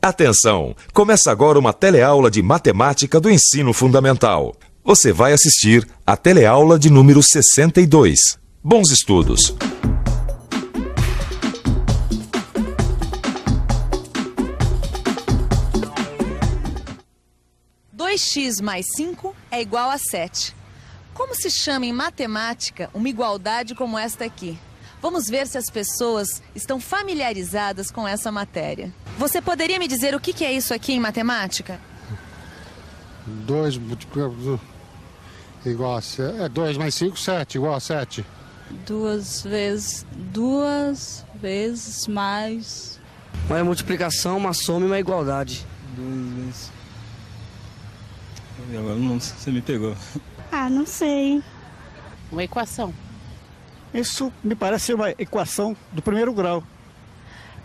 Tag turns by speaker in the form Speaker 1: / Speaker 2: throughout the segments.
Speaker 1: Atenção! Começa agora uma teleaula de matemática do ensino fundamental. Você vai assistir a teleaula de número 62. Bons estudos!
Speaker 2: X mais 5 é igual a 7. Como se chama em matemática uma igualdade como esta aqui? Vamos ver se as pessoas estão familiarizadas com essa matéria. Você poderia me dizer o que é isso aqui em matemática?
Speaker 3: 2 multiplicado igual a 7. 2 mais 5, 7, igual a 7.
Speaker 4: 2 vezes mais...
Speaker 5: Uma multiplicação, uma soma e uma igualdade.
Speaker 6: 2 vezes... Agora não, você me pegou.
Speaker 7: Ah, não sei.
Speaker 8: Uma equação.
Speaker 9: Isso me parece uma equação do primeiro grau.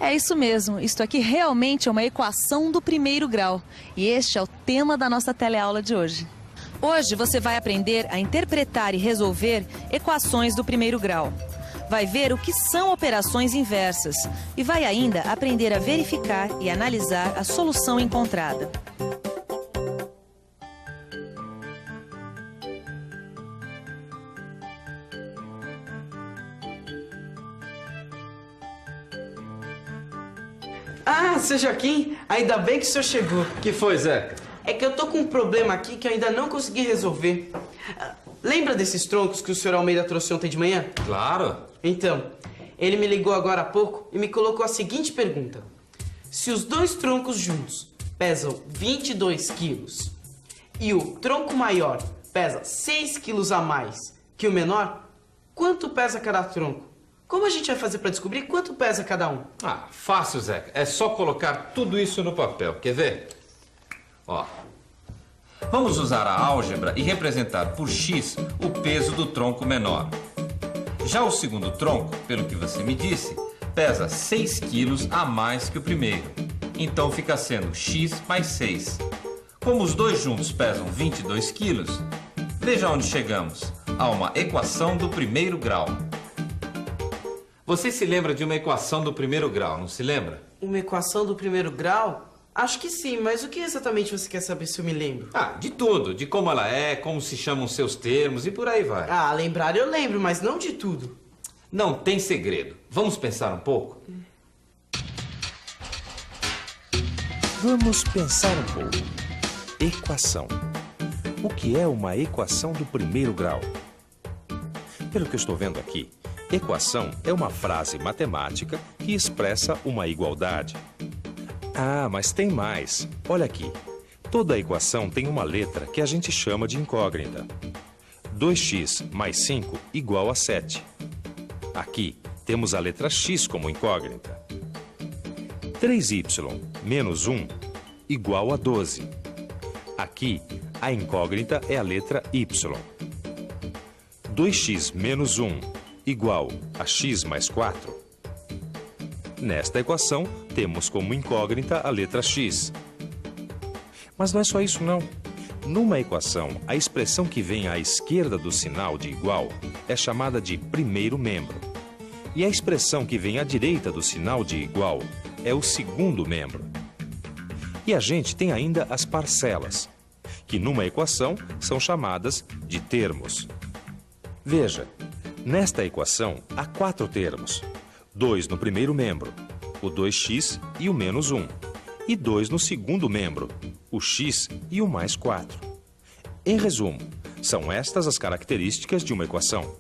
Speaker 2: É isso mesmo. Isto aqui realmente é uma equação do primeiro grau. E este é o tema da nossa teleaula de hoje. Hoje você vai aprender a interpretar e resolver equações do primeiro grau. Vai ver o que são operações inversas. E vai ainda aprender a verificar e analisar a solução encontrada.
Speaker 10: Ah, seu Joaquim, ainda bem que o senhor chegou.
Speaker 11: Que foi, Zeca?
Speaker 10: É que eu tô com um problema aqui que eu ainda não consegui resolver. Lembra desses troncos que o senhor Almeida trouxe ontem de manhã?
Speaker 11: Claro.
Speaker 10: Então, ele me ligou agora há pouco e me colocou a seguinte pergunta. Se os dois troncos juntos pesam 22 quilos e o tronco maior pesa 6 quilos a mais que o menor, quanto pesa cada tronco? Como a gente vai fazer para descobrir quanto pesa cada um?
Speaker 11: Ah, fácil, Zeca. É só colocar tudo isso no papel. Quer ver? Ó. Vamos usar a álgebra e representar por x o peso do tronco menor. Já o segundo tronco, pelo que você me disse, pesa 6 quilos a mais que o primeiro. Então fica sendo x mais 6. Como os dois juntos pesam 22 quilos, veja onde chegamos. A uma equação do primeiro grau. Você se lembra de uma equação do primeiro grau, não se lembra?
Speaker 10: Uma equação do primeiro grau? Acho que sim, mas o que exatamente você quer saber se eu me lembro?
Speaker 11: Ah, de tudo. De como ela é, como se chamam seus termos e por aí vai.
Speaker 10: Ah, lembrar eu lembro, mas não de tudo.
Speaker 11: Não tem segredo. Vamos pensar um pouco?
Speaker 1: Vamos pensar um pouco. Equação. O que é uma equação do primeiro grau? Pelo que eu estou vendo aqui, equação é uma frase matemática que expressa uma igualdade. Ah, mas tem mais. Olha aqui. Toda equação tem uma letra que a gente chama de incógnita. 2x mais 5 igual a 7. Aqui temos a letra x como incógnita. 3y menos 1 igual a 12. Aqui a incógnita é a letra y. 2x menos 1 igual a x mais 4. Nesta equação, temos como incógnita a letra x. Mas não é só isso, não. Numa equação, a expressão que vem à esquerda do sinal de igual é chamada de primeiro membro. E a expressão que vem à direita do sinal de igual é o segundo membro. E a gente tem ainda as parcelas, que numa equação são chamadas de termos. Veja. Nesta equação, há 4 termos. 2 no primeiro membro, o 2x e o menos 1. E 2 no segundo membro, o x e o mais 4. Em resumo, são estas as características de uma equação.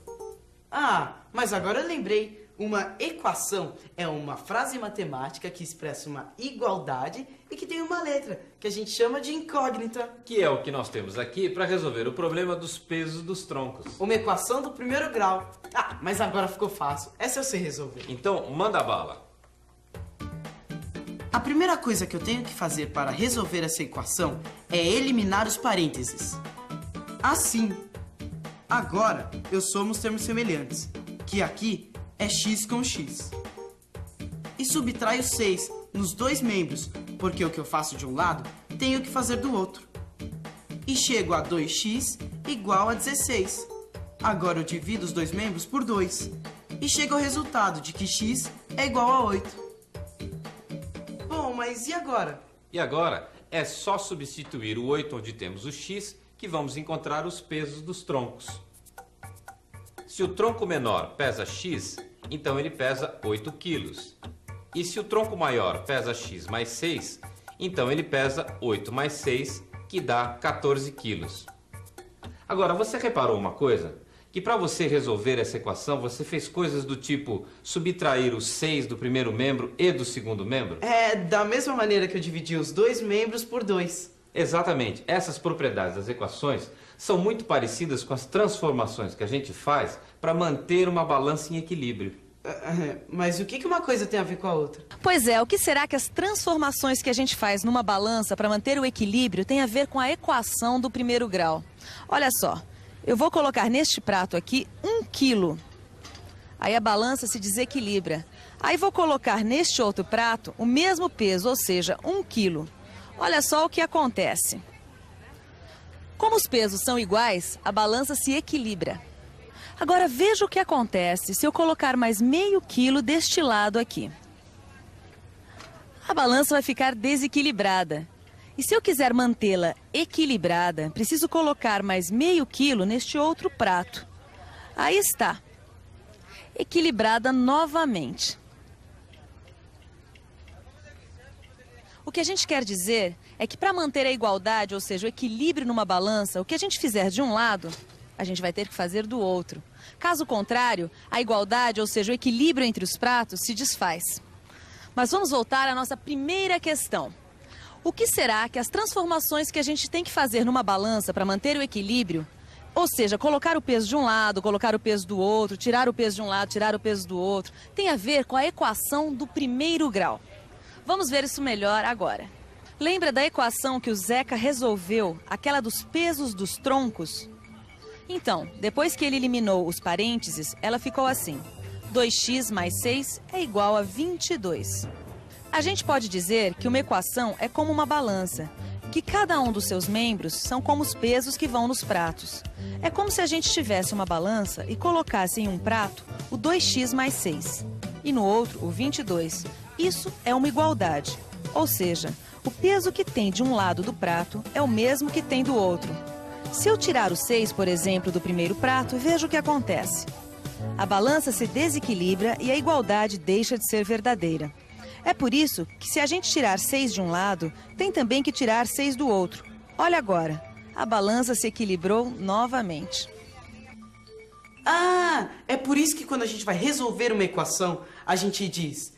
Speaker 10: Ah, mas agora eu lembrei. Uma equação é uma frase matemática que expressa uma igualdade e que tem uma letra, que a gente chama de incógnita.
Speaker 11: Que é o que nós temos aqui para resolver o problema dos pesos dos troncos.
Speaker 10: Uma equação do primeiro grau. Ah, mas agora ficou fácil. Essa eu sei resolver.
Speaker 11: Então, manda bala.
Speaker 10: A primeira coisa que eu tenho que fazer para resolver essa equação é eliminar os parênteses. Assim. Agora, eu somo os termos semelhantes, que aqui é x com x. E subtraio 6 nos dois membros, porque o que eu faço de um lado, tenho que fazer do outro. E chego a 2x igual a 16. Agora eu divido os dois membros por 2. E chego ao resultado de que x é igual a 8. Bom, mas e agora?
Speaker 11: E agora é só substituir o 8 onde temos o x que vamos encontrar os pesos dos troncos. Se o tronco menor pesa x, então ele pesa 8 quilos. E se o tronco maior pesa x mais 6, então ele pesa 8 mais 6, que dá 14 quilos. Agora, você reparou uma coisa? Que para você resolver essa equação, você fez coisas do tipo subtrair o 6 do primeiro membro e do segundo membro?
Speaker 10: É, da mesma maneira que eu dividi os dois membros por 2.
Speaker 11: Exatamente. Essas propriedades das equações são muito parecidas com as transformações que a gente faz para manter uma balança em equilíbrio.
Speaker 10: Mas o que uma coisa tem a ver com a outra?
Speaker 2: Pois é, o que será que as transformações que a gente faz numa balança para manter o equilíbrio tem a ver com a equação do primeiro grau? Olha só, eu vou colocar neste prato aqui 1 quilo. Aí a balança se desequilibra. Aí vou colocar neste outro prato o mesmo peso, ou seja, 1 quilo. Olha só o que acontece. Como os pesos são iguais, a balança se equilibra. Agora veja o que acontece se eu colocar mais meio quilo deste lado aqui. A balança vai ficar desequilibrada. E se eu quiser mantê-la equilibrada, preciso colocar mais meio quilo neste outro prato. Aí está. Equilibrada novamente. O que a gente quer dizer é que para manter a igualdade, ou seja, o equilíbrio numa balança, o que a gente fizer de um lado, a gente vai ter que fazer do outro. Caso contrário, a igualdade, ou seja, o equilíbrio entre os pratos, se desfaz. Mas vamos voltar à nossa primeira questão. O que será que as transformações que a gente tem que fazer numa balança para manter o equilíbrio, ou seja, colocar o peso de um lado, colocar o peso do outro, tirar o peso de um lado, tirar o peso do outro, tem a ver com a equação do primeiro grau? Vamos ver isso melhor agora. Lembra da equação que o Zeca resolveu, aquela dos pesos dos troncos? Então, depois que ele eliminou os parênteses, ela ficou assim: 2x mais 6 é igual a 22. A gente pode dizer que uma equação é como uma balança, que cada um dos seus membros são como os pesos que vão nos pratos. É como se a gente tivesse uma balança e colocasse em um prato o 2x mais 6 e no outro o 22. Isso é uma igualdade, ou seja, o peso que tem de um lado do prato é o mesmo que tem do outro. Se eu tirar o 6, por exemplo, do primeiro prato, veja o que acontece. A balança se desequilibra e a igualdade deixa de ser verdadeira. É por isso que se a gente tirar 6 de um lado, tem também que tirar 6 do outro. Olha agora, a balança se equilibrou novamente.
Speaker 10: Ah, é por isso que quando a gente vai resolver uma equação, a gente diz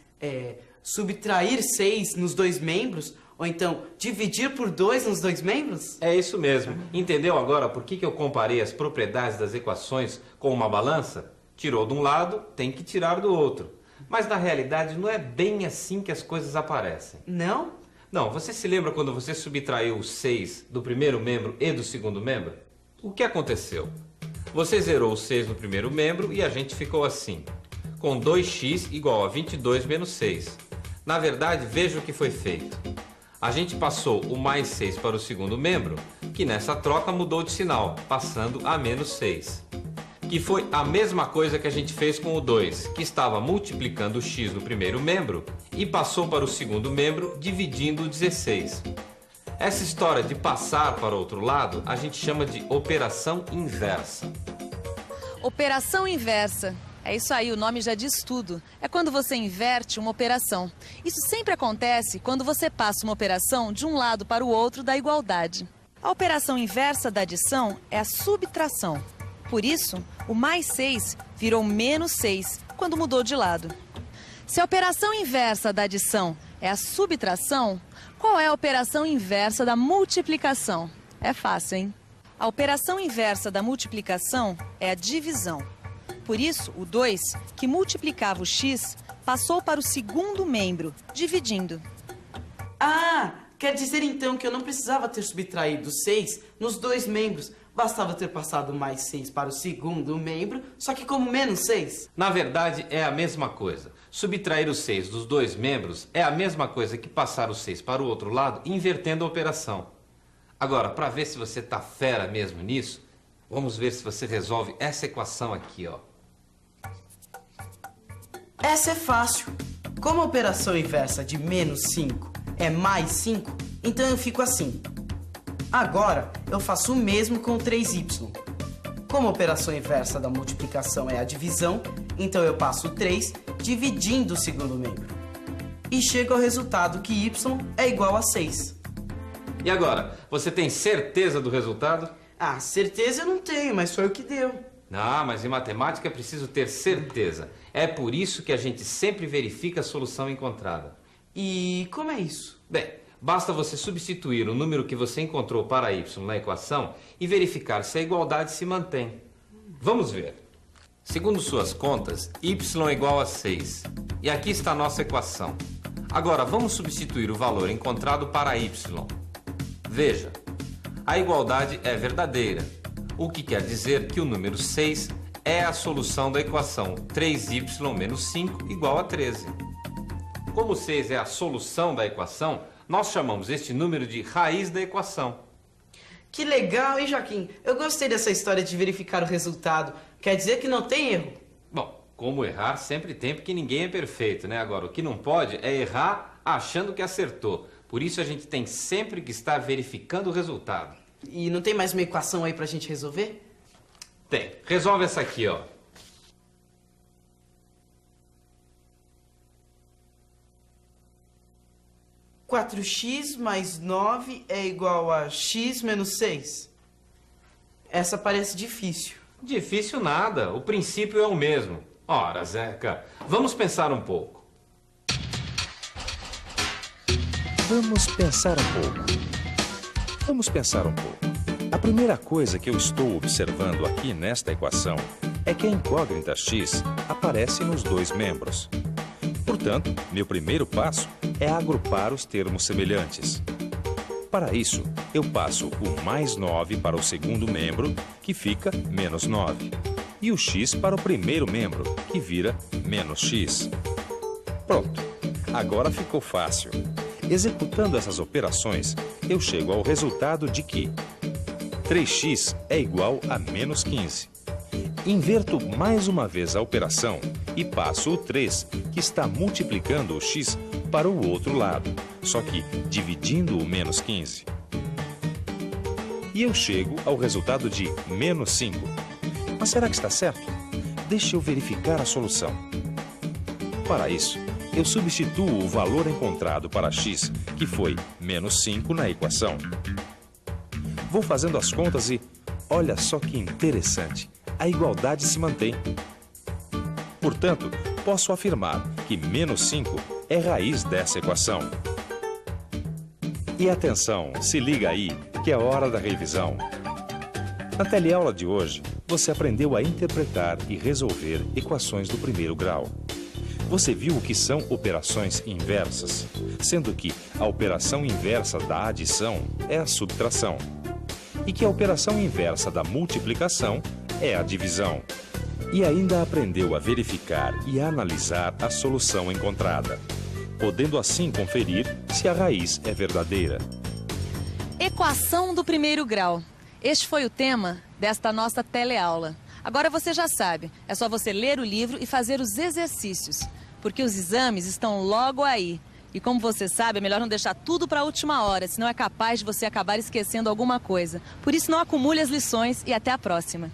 Speaker 10: subtrair 6 nos dois membros, ou então dividir por 2 nos dois membros?
Speaker 11: É isso mesmo. Entendeu agora por que eu comparei as propriedades das equações com uma balança? Tirou de um lado, tem que tirar do outro. Mas na realidade não é bem assim que as coisas aparecem.
Speaker 10: Não?
Speaker 11: Não, você se lembra quando você subtraiu o 6 do primeiro membro e do segundo membro? O que aconteceu? Você zerou o 6 no primeiro membro e a gente ficou assim, com 2x igual a 22 menos 6. Na verdade, veja o que foi feito. A gente passou o mais 6 para o segundo membro, que nessa troca mudou de sinal, passando a menos 6. Que foi a mesma coisa que a gente fez com o 2, que estava multiplicando o x no primeiro membro e passou para o segundo membro, dividindo o 16. Essa história de passar para o outro lado, a gente chama de operação inversa.
Speaker 2: Operação inversa. É isso aí, o nome já diz tudo. É quando você inverte uma operação. Isso sempre acontece quando você passa uma operação de um lado para o outro da igualdade. A operação inversa da adição é a subtração. Por isso, o mais 6 virou menos 6 quando mudou de lado. Se a operação inversa da adição é a subtração, qual é a operação inversa da multiplicação? É fácil, hein? A operação inversa da multiplicação é a divisão. Por isso, o 2, que multiplicava o x, passou para o segundo membro, dividindo.
Speaker 10: Ah, quer dizer então que eu não precisava ter subtraído 6 nos dois membros. Bastava ter passado mais 6 para o segundo membro, só que como menos 6.
Speaker 11: Na verdade, é a mesma coisa. Subtrair o 6 dos dois membros é a mesma coisa que passar o 6 para o outro lado, invertendo a operação. Agora, para ver se você está fera mesmo nisso, vamos ver se você resolve essa equação aqui, ó.
Speaker 10: Essa é fácil. Como a operação inversa de menos 5 é mais 5, então eu fico assim. Agora, eu faço o mesmo com o 3y. Como a operação inversa da multiplicação é a divisão, então eu passo o 3 dividindo o segundo membro. E chego ao resultado que y é igual a 6.
Speaker 11: E agora, você tem certeza do resultado?
Speaker 10: Ah, certeza eu não tenho, mas foi o que deu.
Speaker 11: Ah, mas em matemática é preciso ter certeza. É por isso que a gente sempre verifica a solução encontrada.
Speaker 10: E como é isso?
Speaker 11: Bem, basta você substituir o número que você encontrou para y na equação e verificar se a igualdade se mantém. Vamos ver. Segundo suas contas, y é igual a 6. E aqui está a nossa equação. Agora, vamos substituir o valor encontrado para y. Veja, a igualdade é verdadeira, o que quer dizer que o número 6 é a solução da equação 3y menos 5 igual a 13. Como 6 é a solução da equação, nós chamamos este número de raiz da equação.
Speaker 10: Que legal, hein, Joaquim? Eu gostei dessa história de verificar o resultado. Quer dizer que não tem erro?
Speaker 11: Bom, como errar sempre tem, porque ninguém é perfeito, né? Agora, o que não pode é errar achando que acertou. Por isso a gente tem sempre que estar verificando o resultado.
Speaker 10: E não tem mais uma equação aí pra gente resolver?
Speaker 11: Tem. Resolve essa aqui, ó.
Speaker 10: — 4x mais 9 é igual a x menos 6. Essa parece difícil.
Speaker 11: Difícil nada. O princípio é o mesmo. Ora, Zeca, vamos pensar um pouco.
Speaker 1: Vamos pensar um pouco. A primeira coisa que eu estou observando aqui nesta equação é que a incógnita x aparece nos dois membros. Portanto, meu primeiro passo é agrupar os termos semelhantes. Para isso, eu passo o mais 9 para o segundo membro, que fica menos 9, e o x para o primeiro membro, que vira menos x. Pronto, agora ficou fácil. Executando essas operações, eu chego ao resultado de que 3x é igual a menos 15. Inverto mais uma vez a operação e passo o 3, que está multiplicando o x, para o outro lado, só que dividindo o menos 15. E eu chego ao resultado de menos 5. Mas será que está certo? Deixe eu verificar a solução. Para isso, eu substituo o valor encontrado para x, que foi menos 5, na equação. Vou fazendo as contas e, olha só que interessante, a igualdade se mantém. Portanto, posso afirmar que menos 5 é raiz dessa equação. E atenção, se liga aí, que é hora da revisão. Na teleaula de hoje, você aprendeu a interpretar e resolver equações do primeiro grau. Você viu o que são operações inversas, sendo que a operação inversa da adição é a subtração, e que a operação inversa da multiplicação é a divisão. E ainda aprendeu a verificar e a analisar a solução encontrada, podendo assim conferir se a raiz é verdadeira.
Speaker 2: Equação do primeiro grau. Este foi o tema desta nossa teleaula. Agora você já sabe, é só você ler o livro e fazer os exercícios, porque os exames estão logo aí. E como você sabe, é melhor não deixar tudo para a última hora, senão é capaz de você acabar esquecendo alguma coisa. Por isso, não acumule as lições e até a próxima.